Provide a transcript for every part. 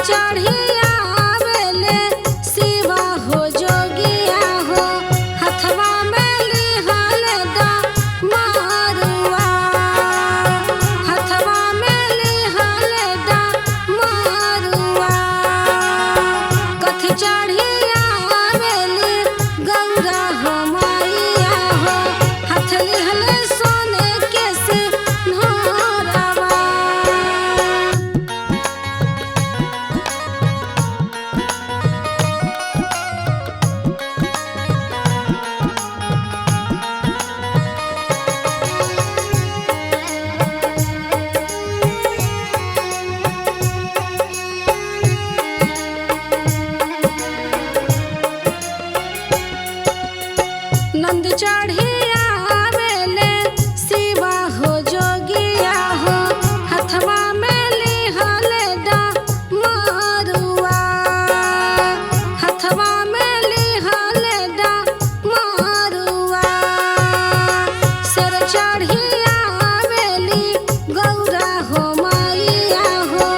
चढ़िया आवेले शिवा हो जोगिया हो हथवा में लिहल दा मारुआ हथवा में लिहल दा मारुआ कथी चढ़िया आवेली गौरा हो मैया हो हाथ लिहल सोने के सिंहारवा। नंद चढ़िया आवेले शिवा हो जोगिया हो हथवा में लिहल दा मारुआ हथवा में लिहल दा मारुआ सर चढ़िया आवेली गौरा हो मैया हो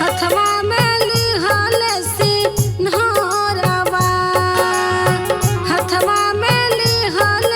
हथवा में लिहल सिंहारवा हथवा में लिहल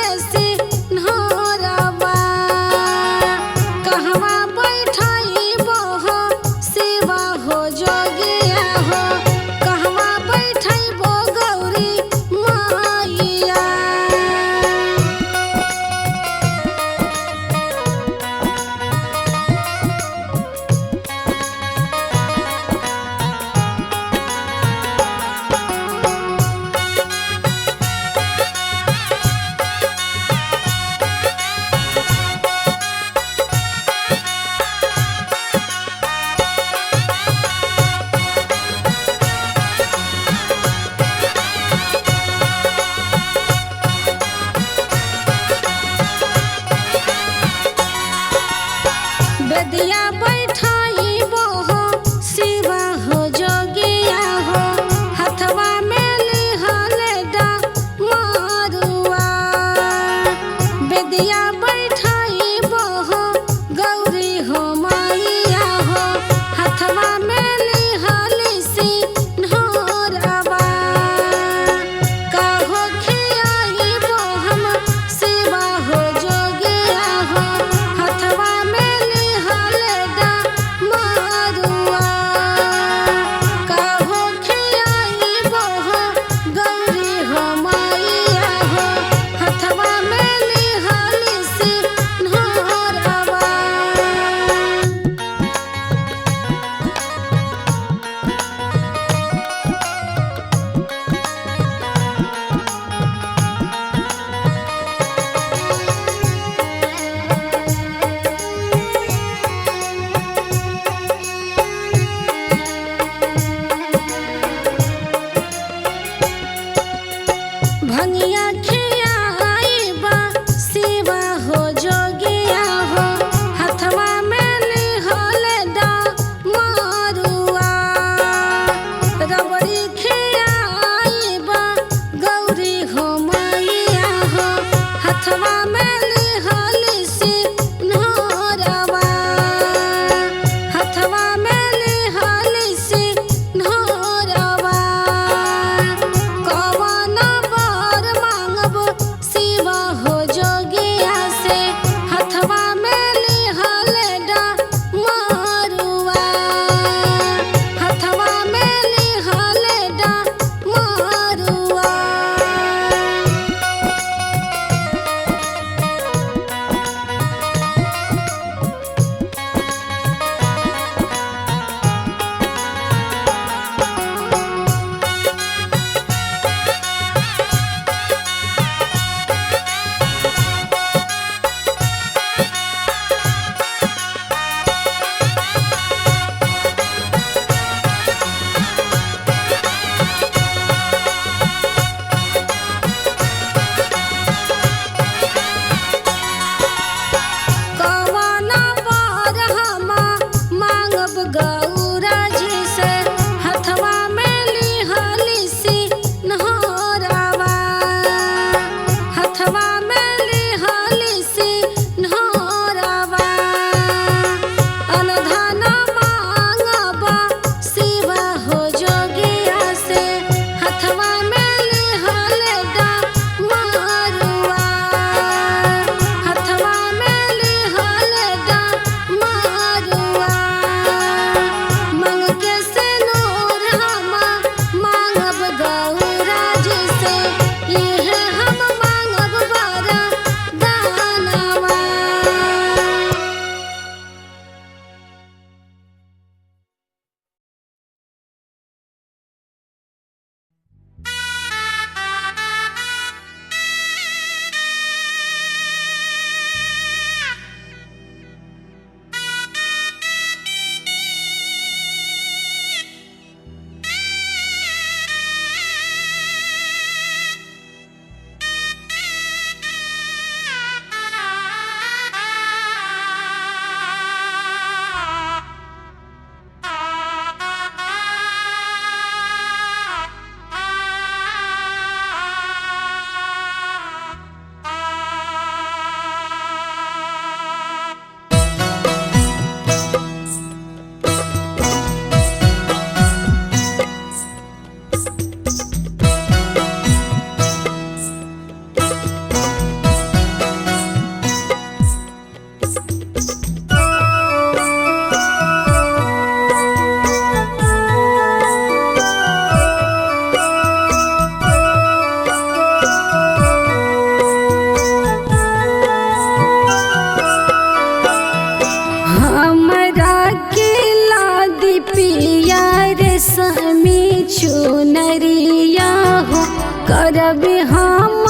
चुनरिया हो करब हम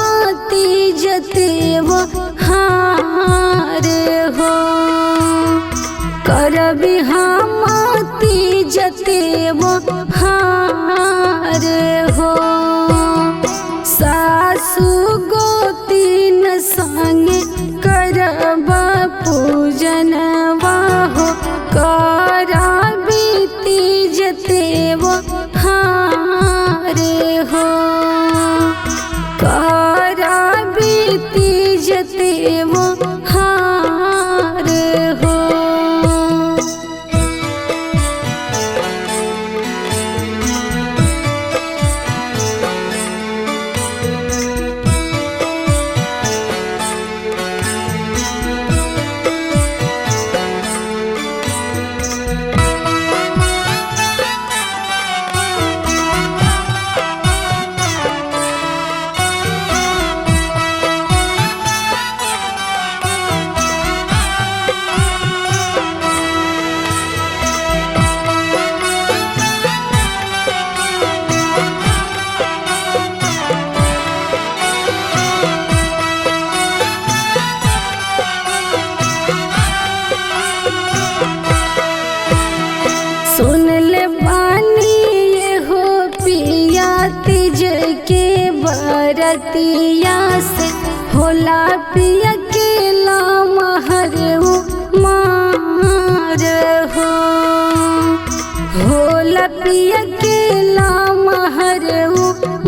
तीज त्योहार हो करब हम तीज त्योहार हो सासु गोतीन संगे करब पूजनवा हो करबी तीज त्योहार हो करबी तीज त्योहार हो। सुन ले बानी ये हो पिया तीज के बरतिया से होला पिया के लामहर मार हो होला पिया के लामहर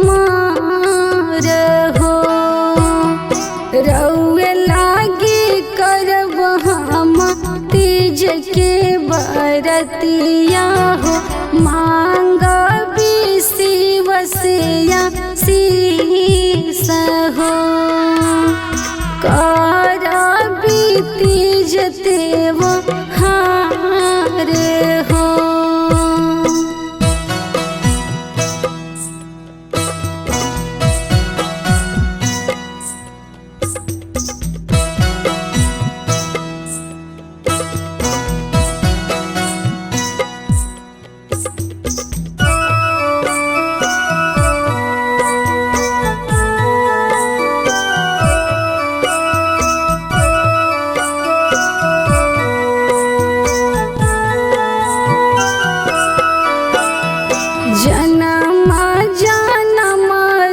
मार हो रउए लागी करब हम तीज के बरतिया हो मांगबी शिव से आशीष हो करबी तीज त्योहार हो। जन्म जन्म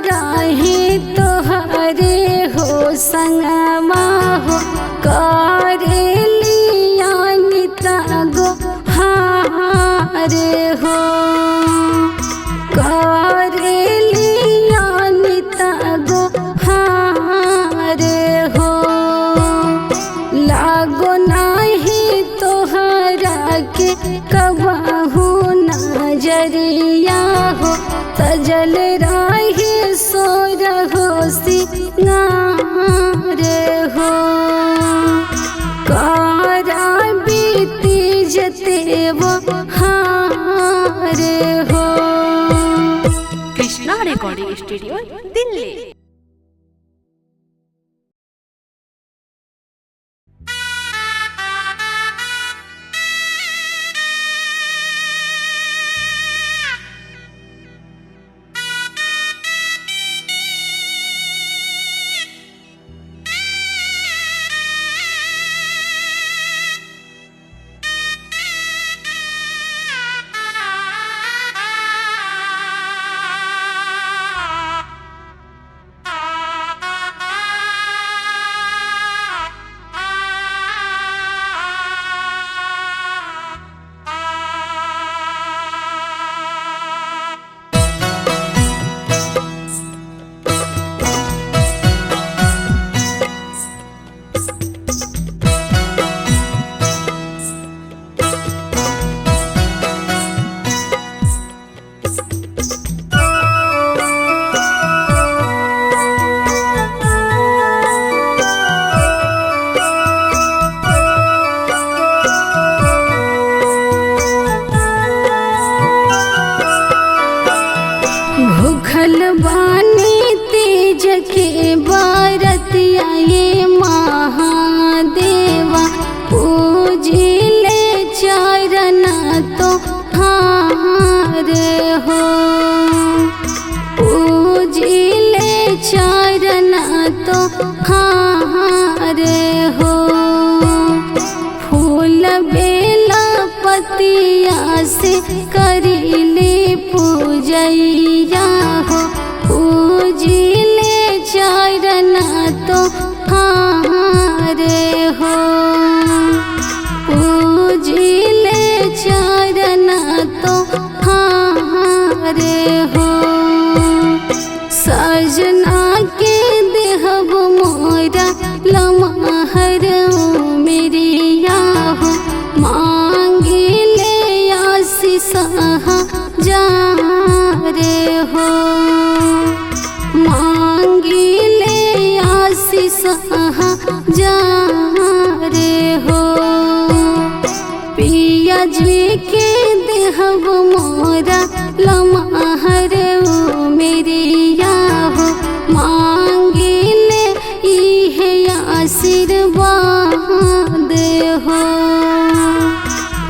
रहे तोहरे हो संगमा हो करेलिया निता गो हार हो करेलिया निता गो हार हो लागो नाही तोहरा के कबहू नजरिया हो सजल राही सोर हो सिंगार हो करबी तीज त्योहार हो। Krishna recording studio Delhi. भूखल बानी तेज के बरतिया ये महादेवा पूजिले चरण तो हार हो। तो हारे हो। फूल बेला पतिया से करीले पूजैया हो। पूजिले चरण तो हारे हो। पूजिले चरण तो हारे हो। सजना के देहब मोरा लमहर मेरिया हो। मांगिले आशीष जा रे हो। मांगिले आशीष जा रे हो। पिया जी के देहब मोरा लमहर मेरिया हो। मांगिले इहे आशीर्वाद हो।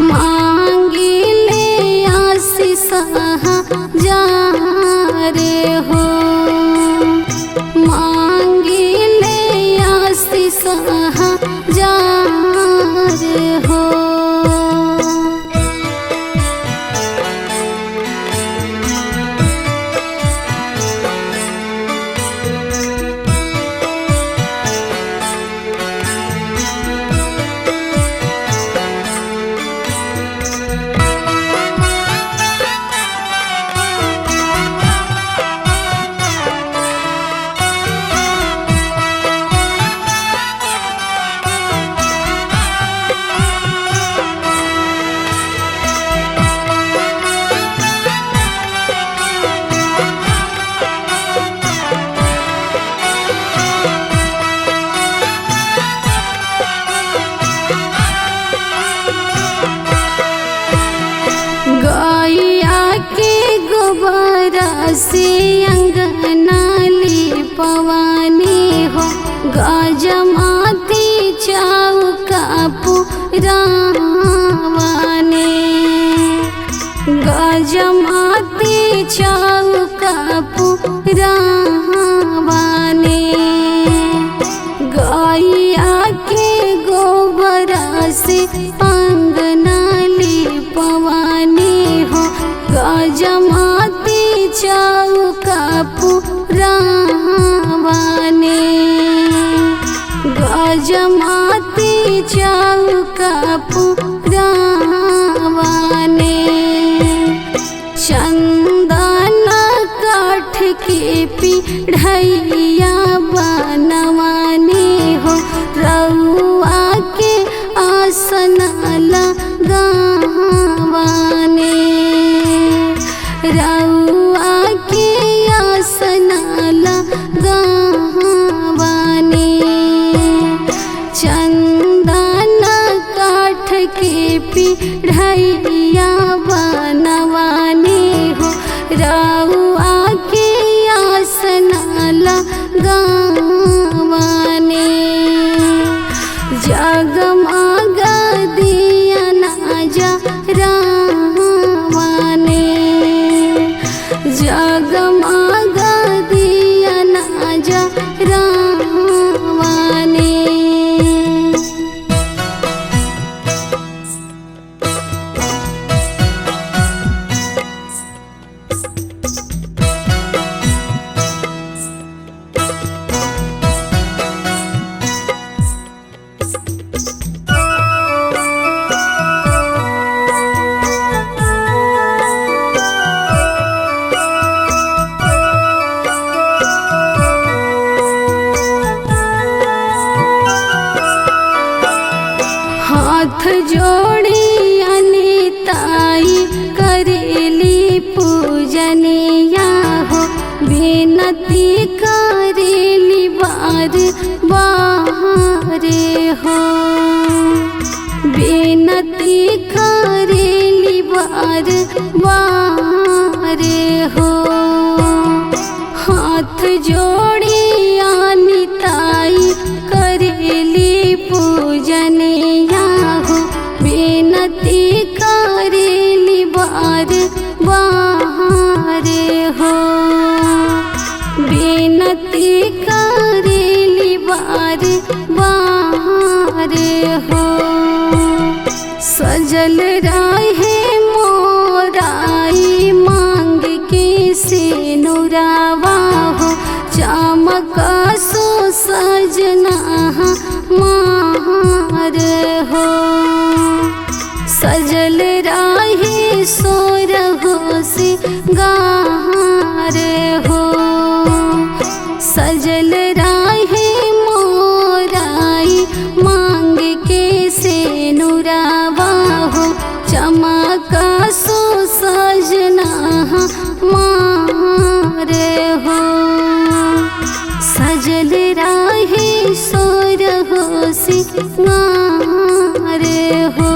मांगिले आशीष जा रे हो। मांगिले आशीष जा रे हो। गैया के गोबरा से अंगना लिपवानी हो। गजमाती चौका पुरावाने। गजमाती चौका पुरावाने। गैया के गोबरा से अंगना लिपवानी हो। गजमाती चौका पुरावाने। गजमाती चौका पुरावाने। चंदन काठ के पीढ़ैया बनवानी हो। रउआ के आसन लगावाने। रउआ के आसन लगावाने। चंदन काठ के पीढ़ैया बनवानी हो। रउआ के आसन लगावाने। जगमग दिया ना जरावाने। जगमग दिया ना जरावाने। हाथ जोड़ी अनिताई करेली पूजनिया हो। विनती करेली बार बारे हो। विनती करेली बार बारे हो। हाथ जोड़ी अनिताई करेली पूजनिया हो। विनती करेली बार बारे हो। विनती करेली सोर हो सिंगार हो। सजल राहे मोराई मांग के से नुरावा हो। चमका सो सजना मार हो। सजल राहे सोर हो सिंगार हो।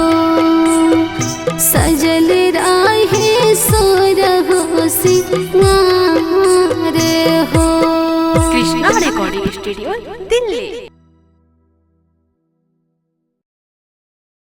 सजल राहे सोर हो सिंगार हो। Krishna recording studio